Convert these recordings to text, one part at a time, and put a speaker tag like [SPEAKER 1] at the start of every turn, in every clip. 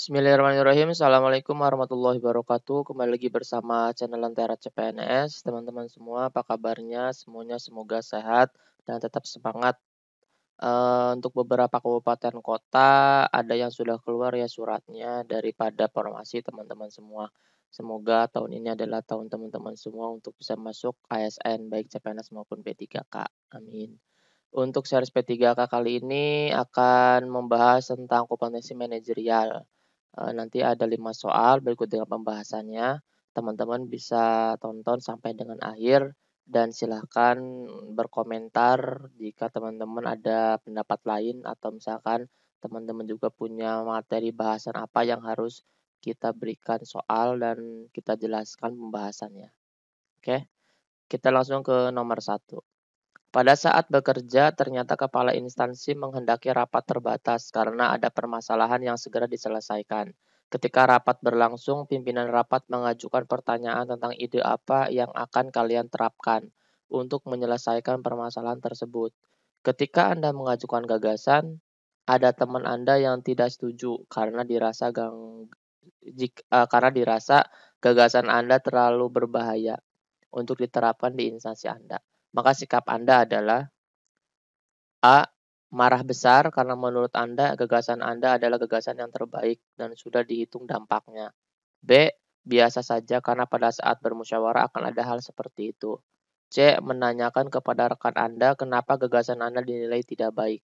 [SPEAKER 1] Bismillahirrahmanirrahim. Assalamualaikum warahmatullahi wabarakatuh. Kembali lagi bersama channel Lentera CPNS. Teman-teman semua, apa kabarnya? Semuanya semoga sehat dan tetap semangat. Untuk beberapa kabupaten kota ada yang sudah keluar ya suratnya daripada formasi teman-teman semua. Semoga tahun ini adalah tahun teman-teman semua untuk bisa masuk ASN baik CPNS maupun P3K. Amin. Untuk series P3K kali ini akan membahas tentang kompetensi manajerial. Nanti ada 5 soal berikut dengan pembahasannya. Teman-teman bisa tonton sampai dengan akhir dan silahkan berkomentar jika teman-teman ada pendapat lain atau misalkan teman-teman juga punya materi bahasan apa yang harus kita berikan soal dan kita jelaskan pembahasannya. Oke, kita langsung ke nomor 1. Pada saat bekerja, ternyata kepala instansi menghendaki rapat terbatas karena ada permasalahan yang segera diselesaikan. Ketika rapat berlangsung, pimpinan rapat mengajukan pertanyaan tentang ide apa yang akan kalian terapkan untuk menyelesaikan permasalahan tersebut. Ketika Anda mengajukan gagasan, ada teman Anda yang tidak setuju karena dirasa gagasan Anda terlalu berbahaya untuk diterapkan di instansi Anda. Maka sikap Anda adalah A. Marah besar karena menurut Anda gagasan Anda adalah gagasan yang terbaik dan sudah dihitung dampaknya. B. Biasa saja karena pada saat bermusyawarah akan ada hal seperti itu. C. Menanyakan kepada rekan Anda kenapa gagasan Anda dinilai tidak baik.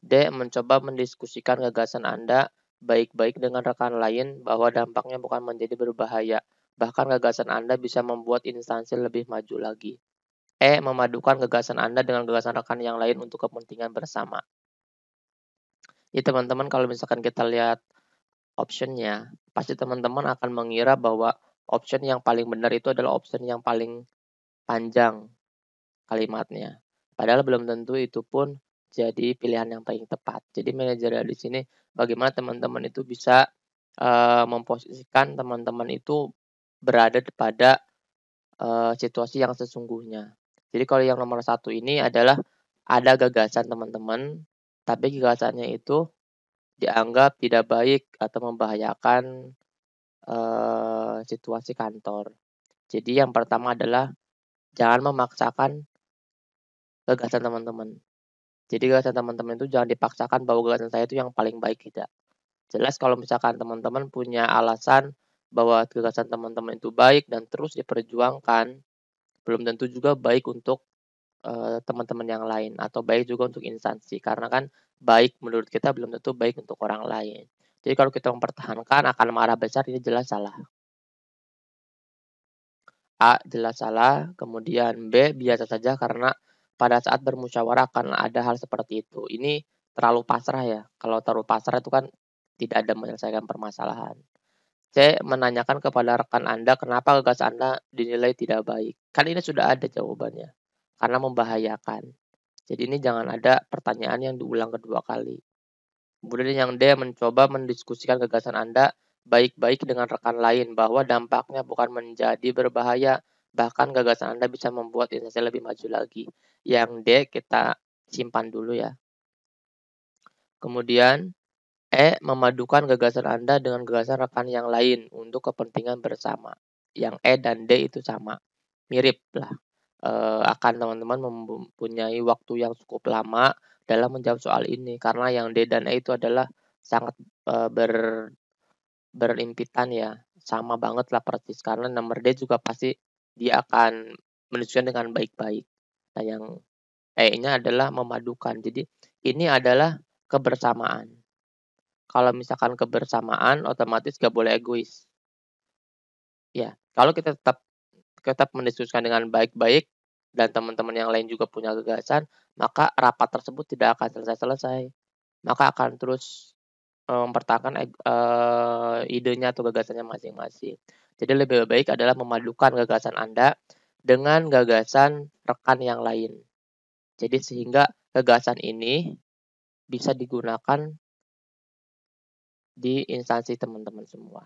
[SPEAKER 1] D. Mencoba mendiskusikan gagasan Anda baik-baik dengan rekan lain bahwa dampaknya bukan menjadi berbahaya. Bahkan gagasan Anda bisa membuat instansi lebih maju lagi. E. Memadukan gagasan Anda dengan gagasan rekan yang lain untuk kepentingan bersama. Ya teman-teman, kalau misalkan kita lihat optionnya, pasti teman-teman akan mengira bahwa option yang paling benar itu adalah option yang paling panjang kalimatnya. Padahal belum tentu itu pun jadi pilihan yang paling tepat. Jadi manajerial di sini bagaimana teman-teman itu bisa memposisikan teman-teman itu berada pada situasi yang sesungguhnya. Jadi kalau yang nomor 1 ini adalah ada gagasan teman-teman, tapi gagasannya itu dianggap tidak baik atau membahayakan situasi kantor. Jadi yang pertama adalah jangan memaksakan gagasan teman-teman. Jadi gagasan teman-teman itu jangan dipaksakan bahwa gagasan saya itu yang paling baik, tidak. Jelas kalau misalkan teman-teman punya alasan bahwa gagasan teman-teman itu baik dan terus diperjuangkan, belum tentu juga baik untuk teman-teman yang lain atau baik juga untuk instansi karena kan baik menurut kita belum tentu baik untuk orang lain. Jadi kalau kita mempertahankan akan marah besar ini jelas salah. A. Jelas salah, kemudian B. Biasa saja karena pada saat bermusyawarah akan ada hal seperti itu. Ini terlalu pasrah ya, kalau terlalu pasrah itu kan tidak ada menyelesaikan permasalahan. C. Menanyakan kepada rekan Anda kenapa gagasan Anda dinilai tidak baik. Kan ini sudah ada jawabannya, karena membahayakan. Jadi ini jangan ada pertanyaan yang diulang kedua kali. Kemudian yang D. Mencoba mendiskusikan gagasan Anda baik-baik dengan rekan lain bahwa dampaknya bukan menjadi berbahaya, bahkan gagasan Anda bisa membuat instansi lebih maju lagi. Yang D kita simpan dulu ya. Kemudian E. Memadukan gagasan Anda dengan gagasan rekan yang lain untuk kepentingan bersama. Yang E dan D itu sama, mirip lah. Akan teman-teman mempunyai waktu yang cukup lama dalam menjawab soal ini karena yang D dan E itu adalah sangat berimpitan ya, sama banget lah persis karena nomor D juga pasti dia akan menunjukkan dengan baik-baik. Nah yang E-nya adalah memadukan. Jadi ini adalah kebersamaan. Kalau misalkan kebersamaan otomatis gak boleh egois. Ya, kalau kita tetap mendiskusikan dengan baik-baik dan teman-teman yang lain juga punya gagasan, maka rapat tersebut tidak akan selesai-selesai. Maka akan terus mempertahankan idenya atau gagasannya masing-masing. Jadi lebih baik adalah memadukan gagasan Anda dengan gagasan rekan yang lain. Jadi sehingga gagasan ini bisa digunakan di instansi teman-teman semua.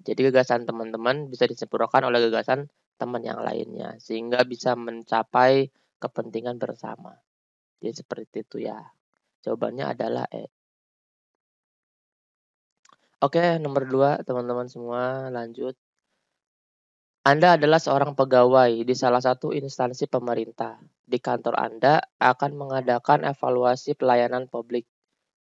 [SPEAKER 1] Jadi gagasan teman-teman bisa disempurnakan oleh gagasan teman yang lainnya sehingga bisa mencapai kepentingan bersama. Jadi seperti itu ya. Jawabannya adalah E. Oke, nomor 2 teman-teman semua lanjut. Anda adalah seorang pegawai di salah satu instansi pemerintah. Di kantor Anda akan mengadakan evaluasi pelayanan publik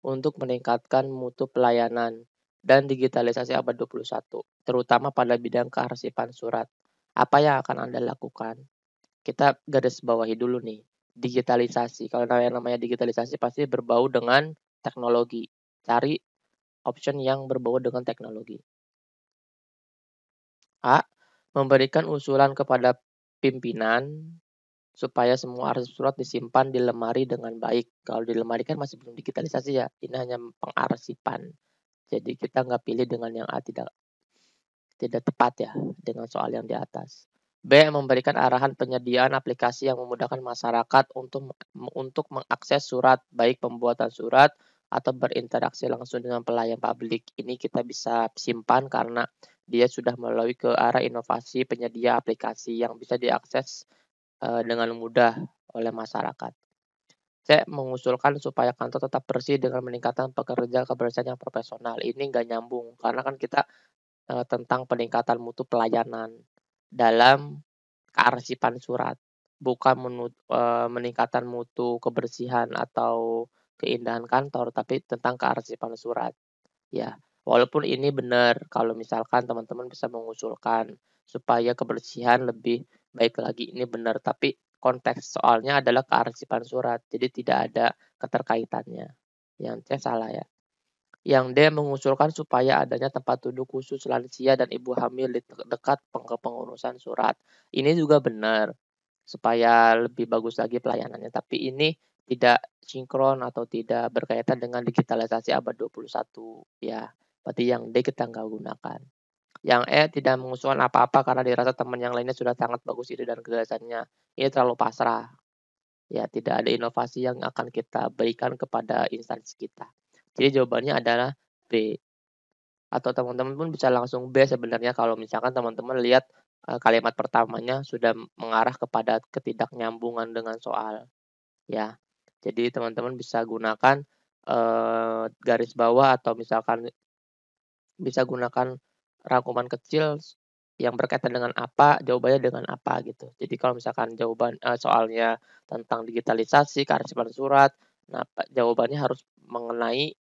[SPEAKER 1] untuk meningkatkan mutu pelayanan dan digitalisasi abad 21, terutama pada bidang kearsipan surat. Apa yang akan Anda lakukan? Kita garis bawahi dulu nih, digitalisasi. Kalau yang namanya digitalisasi pasti berbau dengan teknologi. Cari option yang berbau dengan teknologi. A. Memberikan usulan kepada pimpinan supaya semua arsip surat disimpan di lemari dengan baik. Kalau di lemari kan masih belum digitalisasi ya, ini hanya pengarsipan. Jadi kita nggak pilih dengan yang A, tidak tidak tepat ya dengan soal yang di atas. B. Memberikan arahan penyediaan aplikasi yang memudahkan masyarakat untuk mengakses surat, baik pembuatan surat atau berinteraksi langsung dengan pelayan publik. Ini kita bisa simpan karena dia sudah melalui ke arah inovasi penyedia aplikasi yang bisa diakses dengan mudah oleh masyarakat. C. Mengusulkan supaya kantor tetap bersih dengan meningkatkan pekerja kebersihan yang profesional. Ini nggak nyambung karena kan kita tentang peningkatan mutu pelayanan dalam kearsipan surat, bukan meningkatkan mutu kebersihan atau keindahan kantor, tapi tentang kearsipan surat. Ya, walaupun ini benar kalau misalkan teman-teman bisa mengusulkan supaya kebersihan lebih baik lagi, ini benar, tapi konteks soalnya adalah kearsipan surat, jadi tidak ada keterkaitannya. Yang C salah ya. Yang D mengusulkan supaya adanya tempat duduk khusus lansia dan ibu hamil di dekat kepengurusan surat. Ini juga benar, supaya lebih bagus lagi pelayanannya, tapi ini tidak sinkron atau tidak berkaitan dengan digitalisasi abad 21, ya. Berarti yang D kita nggak gunakan. Yang E tidak mengusulkan apa-apa karena dirasa teman yang lainnya sudah sangat bagus ide dan gagasannya. Ini terlalu pasrah. Ya, tidak ada inovasi yang akan kita berikan kepada instansi kita. Jadi jawabannya adalah B. Atau teman-teman pun bisa langsung B sebenarnya kalau misalkan teman-teman lihat kalimat pertamanya sudah mengarah kepada ketidaknyambungan dengan soal, ya. Jadi teman-teman bisa gunakan garis bawah atau misalkan bisa gunakan rangkuman kecil yang berkaitan dengan apa, jawabannya dengan apa gitu. Jadi kalau misalkan soalnya tentang digitalisasi, kearsipan surat, nah jawabannya harus mengenai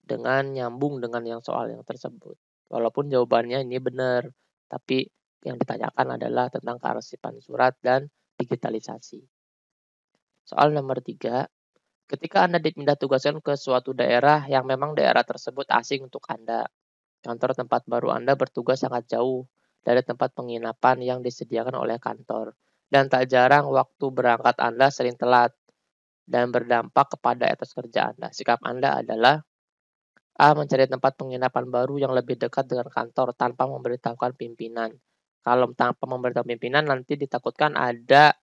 [SPEAKER 1] dengan nyambung dengan yang soal yang tersebut. Walaupun jawabannya ini benar, tapi yang ditanyakan adalah tentang kearsipan surat dan digitalisasi. Soal nomor 3, ketika Anda dipindah tugaskan ke suatu daerah yang memang daerah tersebut asing untuk Anda, kantor tempat baru Anda bertugas sangat jauh dari tempat penginapan yang disediakan oleh kantor, dan tak jarang waktu berangkat Anda sering telat dan berdampak kepada etos kerja Anda. Sikap Anda adalah A. Mencari tempat penginapan baru yang lebih dekat dengan kantor tanpa memberitahukan pimpinan. Kalau tanpa memberitahu pimpinan nanti ditakutkan ada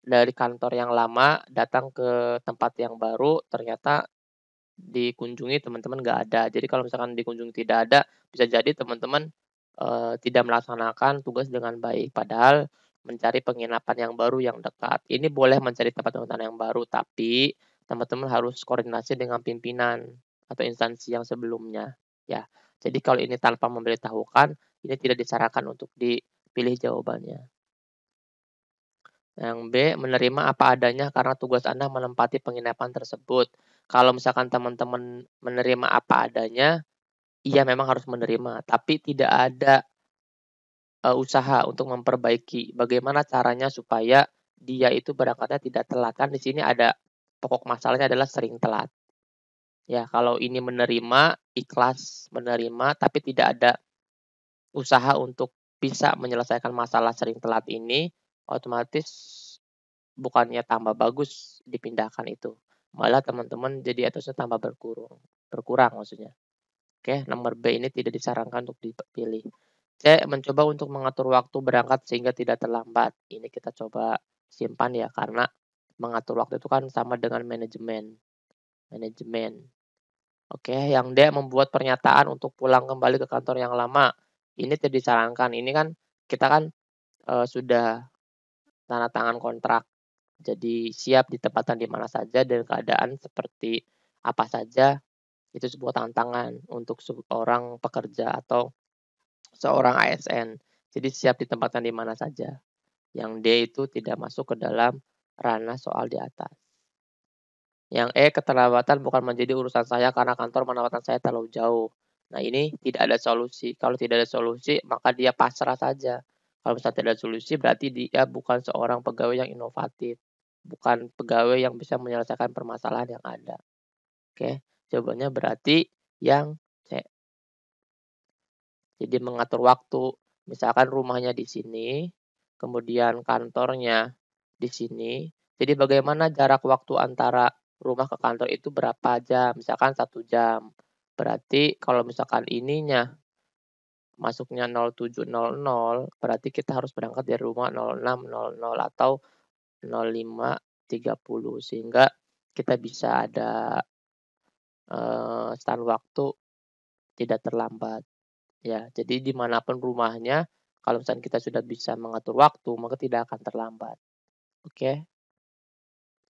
[SPEAKER 1] dari kantor yang lama datang ke tempat yang baru, ternyata dikunjungi teman-teman nggak ada. Jadi kalau misalkan dikunjungi tidak ada, bisa jadi teman-teman tidak melaksanakan tugas dengan baik. Padahal mencari penginapan yang baru yang dekat. Ini boleh mencari tempat penginapan yang baru, tapi teman-teman harus koordinasi dengan pimpinan atau instansi yang sebelumnya, ya. Jadi kalau ini tanpa memberitahukan, ini tidak disarankan untuk dipilih jawabannya. Yang B, menerima apa adanya karena tugas Anda menempati penginapan tersebut. Kalau misalkan teman-teman menerima apa adanya, iya memang harus menerima, tapi tidak ada usaha untuk memperbaiki bagaimana caranya supaya dia itu berangkatnya tidak telat. Kan di sini ada pokok masalahnya adalah sering telat. Ya, kalau ini menerima, ikhlas menerima, tapi tidak ada usaha untuk bisa menyelesaikan masalah sering telat ini, otomatis bukannya tambah bagus dipindahkan itu, malah teman-teman jadi etosnya tambah berkurang maksudnya. Oke, nomor B ini tidak disarankan untuk dipilih. C. Mencoba untuk mengatur waktu berangkat sehingga tidak terlambat. Ini kita coba simpan ya, karena mengatur waktu itu kan sama dengan manajemen. Manajemen. Oke, yang D. Membuat pernyataan untuk pulang kembali ke kantor yang lama. Ini tidak disarankan. Ini kan kita kan sudah tanda tangan kontrak. Jadi siap ditempatkan di mana saja dan keadaan seperti apa saja Itu sebuah tantangan untuk seorang pekerja atau seorang ASN. Jadi siap ditempatkan di mana saja. Yang D itu tidak masuk ke dalam ranah soal di atas. Yang E, keterlambatan bukan menjadi urusan saya karena kantor menempatkan saya terlalu jauh. Nah, ini tidak ada solusi. Kalau tidak ada solusi, maka dia pasrah saja. Kalau misalnya tidak ada solusi, berarti dia bukan seorang pegawai yang inovatif. Bukan pegawai yang bisa menyelesaikan permasalahan yang ada. Oke, jawabannya berarti yang C. Jadi mengatur waktu. Misalkan rumahnya di sini, kemudian kantornya di sini. Jadi bagaimana jarak waktu antara rumah ke kantor itu berapa jam? Misalkan 1 jam. Berarti kalau misalkan ininya masuknya 07.00, berarti kita harus berangkat dari rumah 06.00 atau 05.30 sehingga kita bisa ada stand waktu tidak terlambat. Ya, jadi dimanapun rumahnya, kalau misalnya kita sudah bisa mengatur waktu, maka tidak akan terlambat. Oke.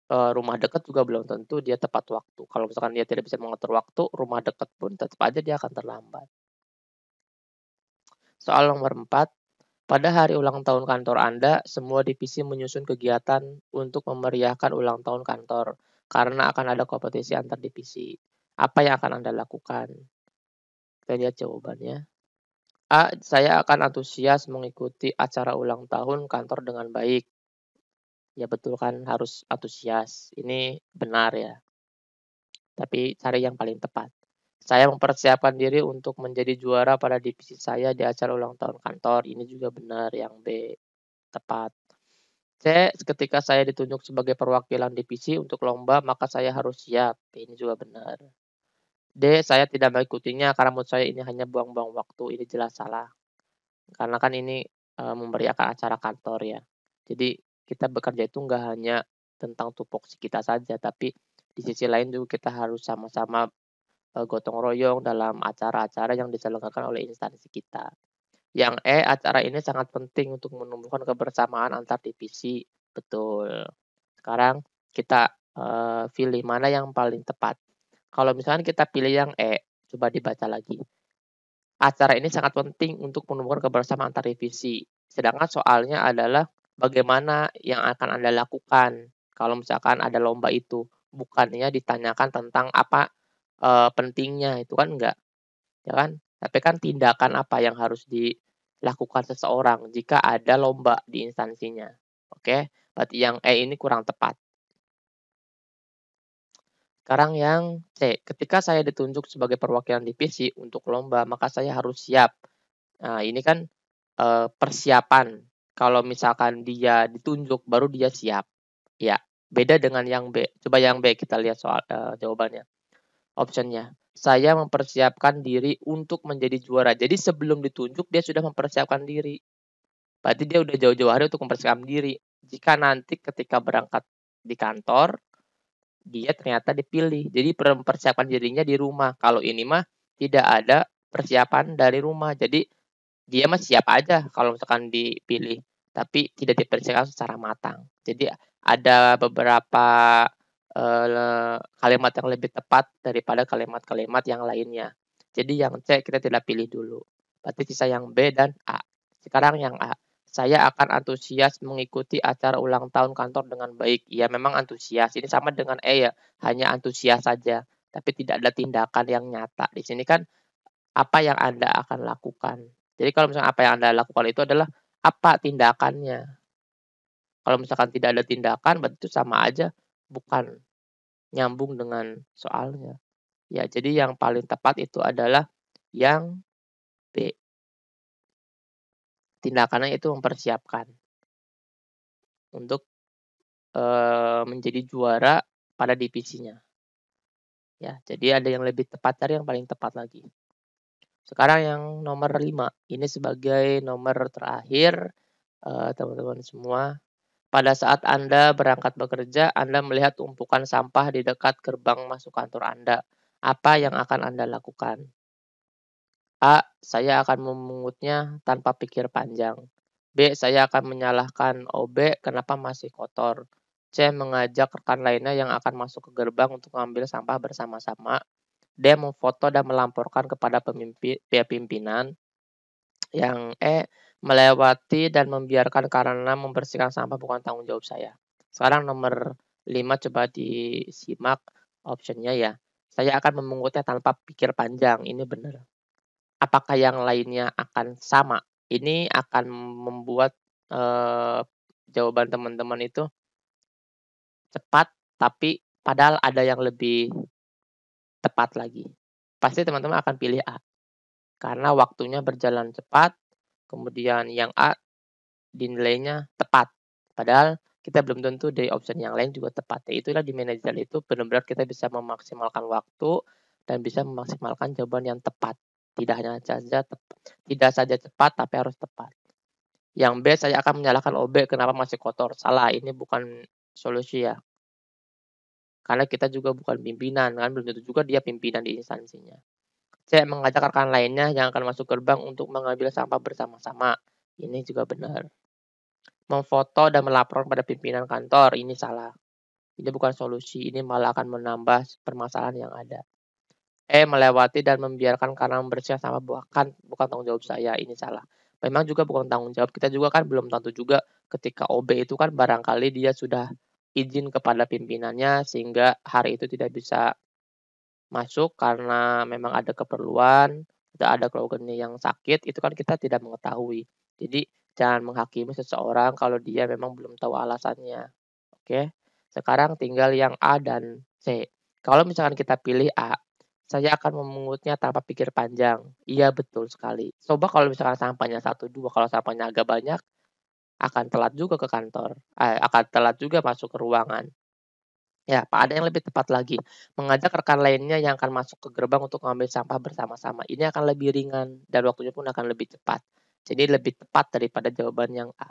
[SPEAKER 1] Rumah dekat juga belum tentu dia tepat waktu. Kalau misalkan dia tidak bisa mengatur waktu, rumah dekat pun tetap aja dia akan terlambat. Soal nomor 4, pada hari ulang tahun kantor Anda, semua divisi menyusun kegiatan untuk memeriahkan ulang tahun kantor, karena akan ada kompetisi antar divisi. Apa yang akan Anda lakukan? Kita lihat jawabannya. A, saya akan antusias mengikuti acara ulang tahun kantor dengan baik. Ya betul kan, harus antusias. Ini benar ya. Tapi cari yang paling tepat. Saya mempersiapkan diri untuk menjadi juara pada divisi saya di acara ulang tahun kantor. Ini juga benar, yang B tepat. C, ketika saya ditunjuk sebagai perwakilan divisi untuk lomba, maka saya harus siap. Ini juga benar. D, saya tidak mengikutinya karena menurut saya ini hanya buang-buang waktu. Ini jelas salah. Karena kan ini memeriahkan acara kantor ya. Jadi kita bekerja itu nggak hanya tentang tupoksi kita saja, tapi di sisi lain juga kita harus sama-sama gotong royong dalam acara-acara yang diselenggarakan oleh instansi kita. Yang E, acara ini sangat penting untuk menumbuhkan kebersamaan antar divisi. Betul. Sekarang kita pilih mana yang paling tepat. Kalau misalkan kita pilih yang E, coba dibaca lagi. Acara ini sangat penting untuk menumbuhkan kebersamaan antar divisi. Sedangkan soalnya adalah bagaimana yang akan Anda lakukan kalau misalkan ada lomba itu. Bukannya ditanyakan tentang apa pentingnya, itu kan enggak, ya kan? Tapi kan tindakan apa yang harus dilakukan seseorang jika ada lomba di instansinya. Oke, berarti yang E ini kurang tepat. Sekarang yang C, ketika saya ditunjuk sebagai perwakilan divisi untuk lomba, maka saya harus siap. Nah, ini kan persiapan. Kalau misalkan dia ditunjuk, baru dia siap. Ya, beda dengan yang B. Coba yang B kita lihat soal jawabannya. Optionnya, saya mempersiapkan diri untuk menjadi juara. Jadi sebelum ditunjuk, dia sudah mempersiapkan diri. Berarti dia udah jauh-jauh hari untuk mempersiapkan diri. Jika nanti ketika berangkat di kantor, dia ternyata dipilih. Jadi mempersiapkan dirinya di rumah. Kalau ini mah tidak ada persiapan dari rumah. Jadi dia mah siap aja kalau misalkan dipilih, tapi tidak dipersiapkan secara matang. Jadi ada beberapa kalimat yang lebih tepat daripada kalimat-kalimat yang lainnya. Jadi yang C kita tidak pilih dulu. Berarti sisa yang B dan A. Sekarang yang A. Saya akan antusias mengikuti acara ulang tahun kantor dengan baik. Ya memang antusias. Ini sama dengan E ya, hanya antusias saja, tapi tidak ada tindakan yang nyata. Di sini kan apa yang Anda akan lakukan. Jadi kalau misalnya apa yang Anda lakukan itu adalah apa tindakannya. Kalau misalkan tidak ada tindakan, berarti itu sama aja bukan nyambung dengan soalnya. Ya, jadi yang paling tepat itu adalah yang B. Tindakannya itu mempersiapkan untuk menjadi juara pada divisinya. Ya, jadi ada yang lebih tepat, cari yang paling tepat lagi. Sekarang yang nomor 5, ini sebagai nomor terakhir, teman-teman semua. Pada saat Anda berangkat bekerja, Anda melihat tumpukan sampah di dekat gerbang masuk kantor Anda. Apa yang akan Anda lakukan? A, saya akan memungutnya tanpa pikir panjang. B, saya akan menyalahkan OB kenapa masih kotor. C, mengajak rekan lainnya yang akan masuk ke gerbang untuk mengambil sampah bersama-sama. D. Memfoto dan melamporkan kepada pimpinan. Yang E. Melewati dan membiarkan karena membersihkan sampah bukan tanggung jawab saya. Sekarang nomor 5 coba disimak optionnya ya. Saya akan memungutnya tanpa pikir panjang, ini benar. Apakah yang lainnya akan sama? Ini akan membuat jawaban teman-teman itu cepat, tapi padahal ada yang lebih tepat lagi. Pasti teman-teman akan pilih A, karena waktunya berjalan cepat, kemudian yang A dinilainya tepat. Padahal kita belum tentu dari option yang lain juga tepat. Ya, itulah di manajer itu benar-benar kita bisa memaksimalkan waktu dan bisa memaksimalkan jawaban yang tepat. Tidak saja cepat, tapi harus tepat. Yang B, saya akan menyalahkan OB kenapa masih kotor. Salah, ini bukan solusi ya. Karena kita juga bukan pimpinan, kan belum tentu juga dia pimpinan di instansinya. C, mengajak rekan lainnya yang akan masuk gerbang untuk mengambil sampah bersama-sama. Ini juga benar. Memfoto dan melaporkan pada pimpinan kantor, ini salah. Ini bukan solusi, ini malah akan menambah permasalahan yang ada. E, melewati dan membiarkan karena membersihkan sampah bukan tanggung jawab saya, ini salah. Memang juga bukan tanggung jawab, kita juga kan belum tentu juga ketika OB itu kan barangkali dia sudah izin kepada pimpinannya sehingga hari itu tidak bisa masuk karena memang ada keperluan, ada keluarganya yang sakit, itu kan kita tidak mengetahui. Jadi jangan menghakimi seseorang kalau dia memang belum tahu alasannya. Oke. Sekarang tinggal yang A dan C. Kalau misalkan kita pilih A, saya akan memungutnya tanpa pikir panjang. Iya, betul sekali. Coba kalau misalkan sampahnya 1, 2, kalau sampahnya agak banyak, akan telat juga ke kantor. Akan telat juga masuk ke ruangan. Ya, Pak, ada yang lebih tepat lagi. Mengajak rekan lainnya yang akan masuk ke gerbang untuk mengambil sampah bersama-sama. Ini akan lebih ringan dan waktunya pun akan lebih cepat. Jadi lebih tepat daripada jawaban yang A.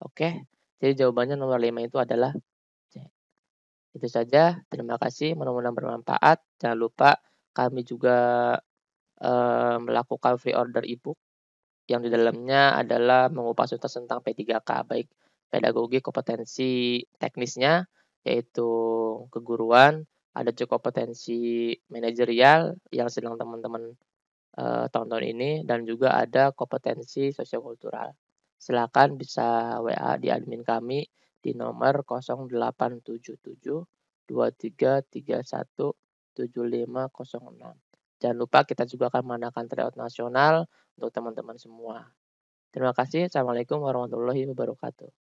[SPEAKER 1] Oke. Jadi jawabannya nomor 5 itu adalah C. Itu saja. Terima kasih. Mudah-mudahan bermanfaat. Jangan lupa kami juga melakukan free order ebook yang di dalamnya adalah mengupas tuntas tentang P3K, baik pedagogi, kompetensi teknisnya, yaitu keguruan, ada juga kompetensi manajerial yang sedang teman-teman tahun-tahun ini, dan juga ada kompetensi sosiokultural. Silakan bisa WA di admin kami di nomor 0877 2331 7506. Jangan lupa kita juga akan mengadakan tryout nasional untuk teman-teman semua. Terima kasih. Assalamualaikum warahmatullahi wabarakatuh.